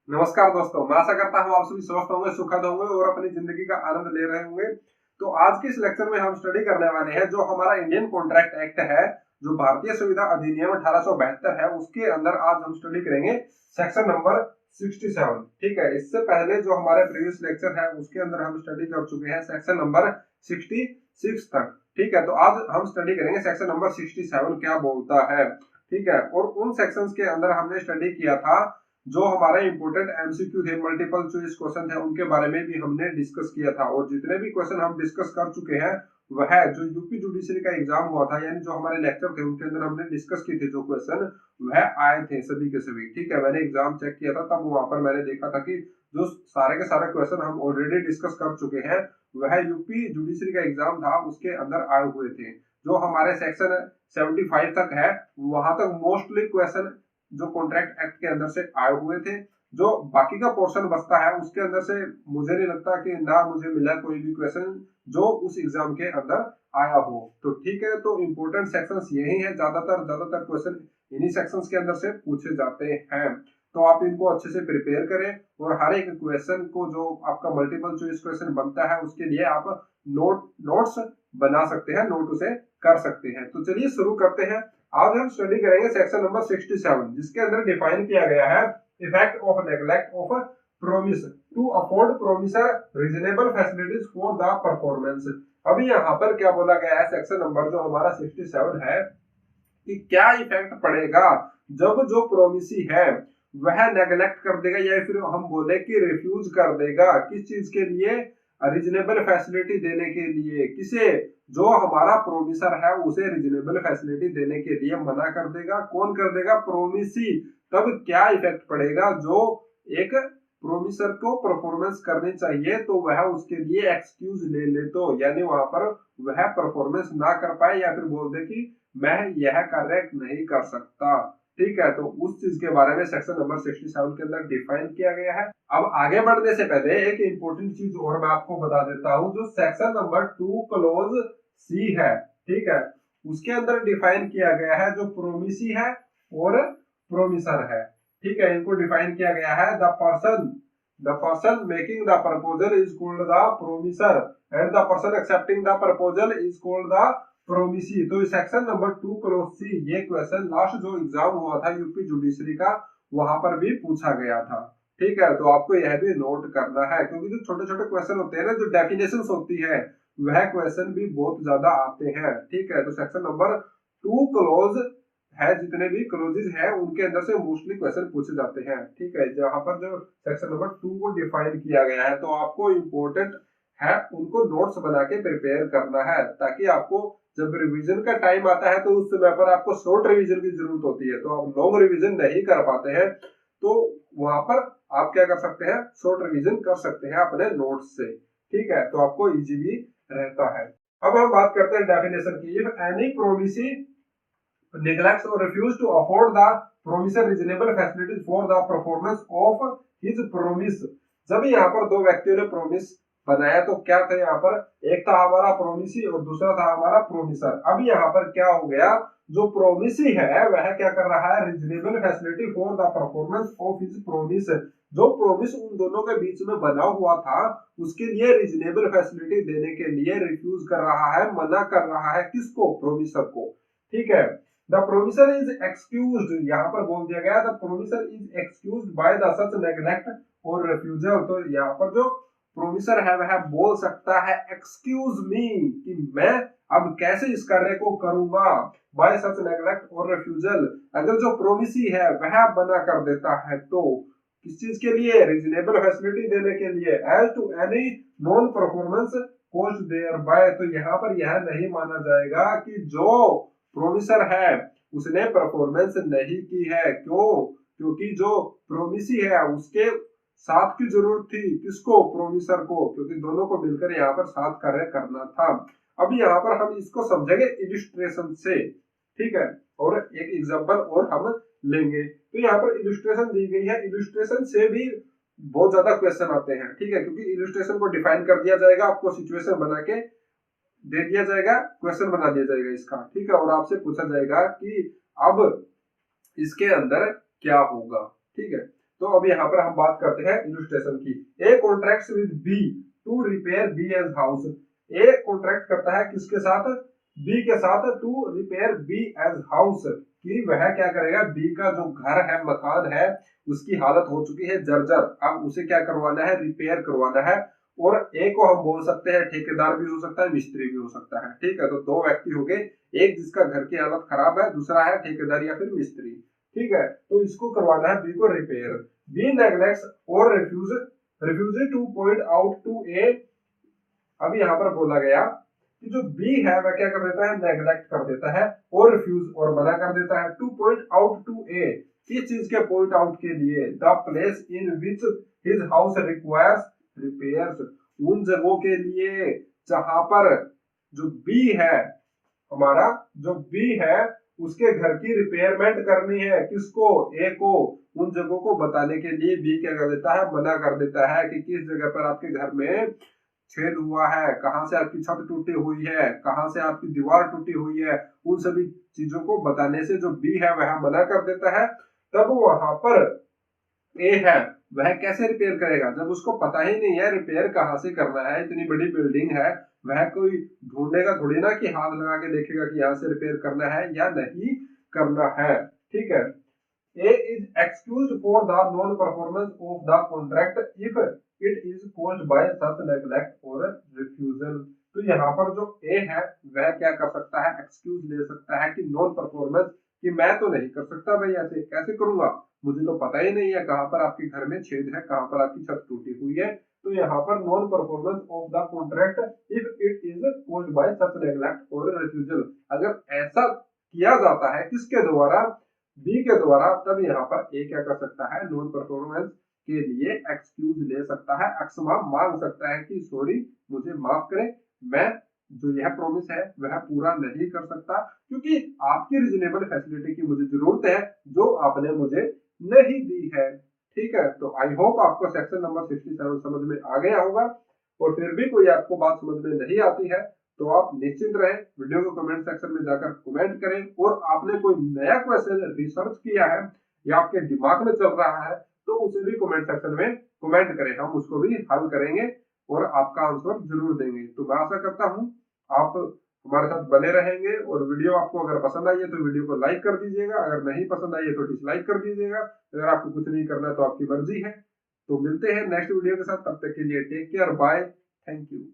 नमस्कार दोस्तों, मैं आशा करता हूँ आप सभी स्वस्थ होंगे, सुखद होंगे और अपनी जिंदगी का आनंद ले रहे होंगे। तो आज के इस लेक्चर में हम स्टडी करने वाले हैं जो हमारा इंडियन कॉन्ट्रैक्ट एक्ट है, जो भारतीय सुविधा अधिनियम 1872 है, उसके अंदर आज हम स्टडी करेंगे सेक्शन नंबर 67। ठीक है, इससे पहले जो हमारे प्रीवियस लेक्चर है उसके अंदर हम स्टडी कर चुके हैं सेक्शन नंबर 66 तक। ठीक है, तो आज हम स्टडी करेंगे सेक्शन नंबर 67 क्या बोलता है। ठीक है, और उन सेक्शंस के अंदर हमने स्टडी किया था जो हमारे इंपोर्टेंट एमसीक्यू थे, मल्टीपल चॉइस क्वेश्चन थे, उनके बारे में भी हमने डिस्कस किया था। और जितने भी क्वेश्चन हम डिस्कस कर चुके हैं वह जो यूपी जुडिशरी का एग्जाम हुआ था, यानी जो हमारे लेक्चर थे उनके अंदर हमने डिस्कस किए थे जो क्वेश्चन, वह आए थे सभी के सभी। ठीक है, मैंने एग्जाम चेक किया था, तब वहां पर मैंने देखा था कि जो सारे के सारे क्वेश्चन हम ऑलरेडी डिस्कस कर चुके हैं वह यूपी जुडिशरी का एग्जाम था उसके अंदर आए हुए थे। जो हमारे सेक्शन 75 तक है वहां तक मोस्टली क्वेश्चन जो कॉन्ट्रैक्ट एक्ट के अंदर से आए हुए थे। जो बाकी का पोर्शन बचता है उसके अंदर से मुझे नहीं लगता कि ना मुझे मिला कोई भी क्वेश्चन जो उस एग्जाम के अंदर आया हो। तो ठीक है, तो इंपोर्टेंट सेक्शंस यही है, ज्यादातर क्वेश्चन इन्हीं सेक्शंस के अंदर से पूछे जाते हैं। तो आप इनको अच्छे से प्रिपेयर करें और हर एक क्वेश्चन को जो आपका मल्टीपल चॉइस क्वेश्चन बनता है उसके लिए आप नोट्स बना सकते हैं, नोट उसे कर सकते हैं। तो चलिए शुरू करते हैं। आज हम स्टडी करेंगे सेक्शन नंबर 67, जिसके अंदर डिफाइन किया गया है effect of neglect of promise to afford promiser reasonable facilities for the performance. अभी यहाँ पर क्या बोला गया है, सेक्शन नंबर जो हमारा 67 है कि क्या इफेक्ट पड़ेगा जब जो प्रोमिसी है वह नेग्लेक्ट कर देगा या फिर हम बोले कि रिफ्यूज कर देगा, किस चीज के लिए, रीजनेबल फैसिलिटी देने के लिए। किसे, जो हमारा प्रोमिसर है उसे रीजनेबल फैसिलिटी देने के लिए मना कर देगा। कौन कर देगा? प्रोमिसी। तब क्या इफेक्ट पड़ेगा? जो एक प्रोमिसर को परफॉर्मेंस करनी चाहिए तो वह उसके लिए एक्सक्यूज ले ले, तो यानी वहां पर वह परफॉर्मेंस ना कर पाए या फिर बोल दे कि मैं यह कार्य नहीं कर सकता। ठीक है, तो उस चीज के बारे में सेक्शन नंबर 67 के अंदर डिफाइन किया गया है। अब आगे बढ़ने से पहले एक इंपॉर्टेंट चीज और मैं आपको बता देता हूं, जो सेक्शन नंबर 2 क्लोज सी है, ठीक है, उसके अंदर डिफाइन किया गया है जो प्रोमिसी है और प्रोमिसर है। ठीक है, इनको डिफाइन किया गया है, the person making the proposal is called the promisor and the person accepting the proposal is called the promisee. तो सेक्शन नंबर 2 क्लोज सी, ये क्वेश्चन लास्ट जो एग्जाम हुआ था यूपी जुडिशरी का वहां पर भी पूछा गया था। ठीक है, तो आपको यह भी नोट करना है, क्योंकि जो छोटे छोटे क्वेश्चन होते हैं ना, जो डेफिनेशंस होती है वह क्वेश्चन भी बहुत ज्यादा आते हैं। ठीक है, तो सेक्शन नंबर 2 क्लोज है, जितने भी क्लोजेज है उनके अंदर से मोस्टली क्वेश्चन पूछे जाते हैं। ठीक है, जहां पर जो सेक्शन नंबर 2 को डिफाइन किया गया है, तो आपको इंपॉर्टेंट है उनको नोट्स बना के प्रिपेयर करना है, ताकि आपको जब रिवीजन का टाइम आता है तो उस समय पर आपको शॉर्ट रिवीजन की जरूरत होती है, तो आप लॉन्ग रिवीजन नहीं कर पाते हैं, तो वहां पर आप क्या कर सकते हैं, शॉर्ट रिवीजन कर सकते हैं अपने नोट्स से। ठीक है, तो आपको इजी भी रहता है। अब हम बात करते हैं डेफिनेशन की। If any promisee neglects or refuse to afford the promiser reasonable facilities for the performance of his promise। जब यहाँ पर दो व्यक्तियों ने प्रोमिस बनाया तो क्या था, यहाँ पर एक था हमारा प्रोमिसी और दूसरा था हमारा प्रोमिसर। अब यहाँ पर क्या हो गया, जो प्रोमिसी है वह क्या कर रहा है, reasonable facility for the performance of his promise. जो प्रोमिस उन दोनों के बीच में बना हुआ था उसके लिए रीजनेबल फैसिलिटी देने के लिए रिफ्यूज कर रहा है, मना कर रहा है, किसको? प्रोमिसर को। ठीक है, द प्रोमिसर इज एक्सक्यूज्ड, यहाँ पर बोल दिया गया the promisor is excused by the such neglect और रिफ्यूजल। तो यहाँ पर जो प्रोमिसर है वह बोल सकता है एक्सक्यूज मी, कि मैं अब कैसे इस कार्य को करूंगा, बाय सच नेग्लेक्ट और रिफ्यूजल। अगर जो प्रोमिसी है वह मना कर देता है तो किस चीज के लिए? रीजनेबल फैसिलिटी देने के लिए। As to any non performance cost thereby, तो यहाँ पर यह नहीं माना जाएगा कि जो प्रोमिसर है उसने परफॉर्मेंस नहीं की है। क्यों? क्योंकि जो प्रोमिसी है उसके साथ की जरूरत थी, किसको? प्रोमिसर को, क्योंकि दोनों को मिलकर यहाँ पर साथ कार्य करना था। अब यहाँ पर हम इसको समझेंगे इलिस्ट्रेशन से। ठीक है, और एक एग्जांपल और हम लेंगे। तो यहाँ पर इलिस्ट्रेशन दी गई है, इलिस्ट्रेशन से भी बहुत ज्यादा क्वेश्चन आते हैं। ठीक है, क्योंकि इलिस्ट्रेशन को डिफाइन कर दिया जाएगा, आपको सिचुएशन बना के दे दिया जाएगा, क्वेश्चन बना दिया जाएगा इसका। ठीक है, और आपसे पूछा जाएगा कि अब इसके अंदर क्या होगा। ठीक है, तो अब यहाँ पर हम बात करते हैं इलस्ट्रेशन की। A contracts with B to repair B as house. A contract करता है किसके साथ? बी के साथ, to repair B as house, कि वह क्या करेगा, बी का जो घर है, मकान है, उसकी हालत हो चुकी है जर्जर, अब उसे क्या करवाना है, रिपेयर करवाना है। और ए को हम बोल सकते हैं ठेकेदार भी हो सकता है, मिस्त्री भी हो सकता है, ठीक है। तो दो व्यक्ति हो गए, एक जिसका घर की हालत खराब है, दूसरा है ठेकेदार या फिर मिस्त्री, ठीक है। तो इसको करवाना है बी को रिपेयर। बी नेग्लेक्ट्स और refuse to point out to A. अब यहाँ पर बोला गया कि जो बी है वह क्या कर देता है, नेग्लेक्ट कर देता है और रिफ्यूज और मना कर देता है टू पॉइंट आउट टू ए, किस चीज के पॉइंट आउट के लिए, the place in which his house requires repairs, उन जगहों के लिए जहां पर जो बी है, हमारा जो बी है उसके घर की रिपेयरमेंट करनी है, किसको, ए को। उन जगहों को बताने के लिए बी क्या कर देता है, मना कर देता है कि किस जगह पर आपके घर में छेद हुआ है, कहां से आपकी छत टूटी हुई है, कहां से आपकी दीवार टूटी हुई है, उन सभी चीजों को बताने से जो बी है वह मना कर देता है। तब वहां पर ए है वह कैसे रिपेयर करेगा, जब उसको पता ही नहीं है रिपेयर कहाँ से करना है, इतनी बड़ी बिल्डिंग है, वह कोई ढूंढेगा थोड़ी ना कि हाथ लगा के देखेगा कि यहाँ से रिपेयर करना है या नहीं करना है, ठीक है। A is excused for the non-performance of the contract if it is caused by such neglect or refusal। तो यहाँ पर जो A है वह क्या कर सकता है, एक्सक्यूज ले सकता है कि नॉन परफॉर्मेंस, कि मैं तो नहीं कर सकता भाई, ऐसे कैसे करूंगा, मुझे तो पता ही नहीं है कहाँ पर आपके घर में छेद है, कहाँ पर आपकी छत टूटी हुई है। तो यहाँ पर non performance of the contract if it is caused by such neglect or refusal, अगर ऐसा किया जाता है किसके द्वारा, बी के द्वारा, तब यहाँ पर ए क्या कर सकता है, नॉन परफॉर्मेंस के लिए एक्सक्यूज ले सकता है, क्षमा मांग सकता है कि सॉरी मुझे माफ करें, मैं जो यह प्रॉमिस है वह पूरा नहीं कर सकता, क्योंकि आपकी रीजनेबल फैसिलिटी की मुझे जरूरत है जो आपने मुझे नहीं दी है, ठीक है। तो आई होप आपको सेक्शन नंबर 67 समझ में आ गया होगा, और फिर भी कोई आपको बात समझ में नहीं आती है तो आप निश्चिंत रहें, वीडियो को कमेंट सेक्शन में जाकर कमेंट करें, और आपने कोई नया क्वेश्चन रिसर्च किया है या आपके दिमाग में चल रहा है तो उसे भी कमेंट सेक्शन में कमेंट करें, हम उसको भी हल करेंगे और आपका आंसर जरूर देंगे। तो मैं आशा करता हूँ आप हमारे साथ बने रहेंगे, और वीडियो आपको अगर पसंद आई है तो वीडियो को लाइक कर दीजिएगा, अगर नहीं पसंद आई है तो डिसलाइक कर दीजिएगा, अगर आपको कुछ नहीं करना है तो आपकी मर्जी है। तो मिलते हैं नेक्स्ट वीडियो के साथ, तब तक के लिए take care, bye, thank you.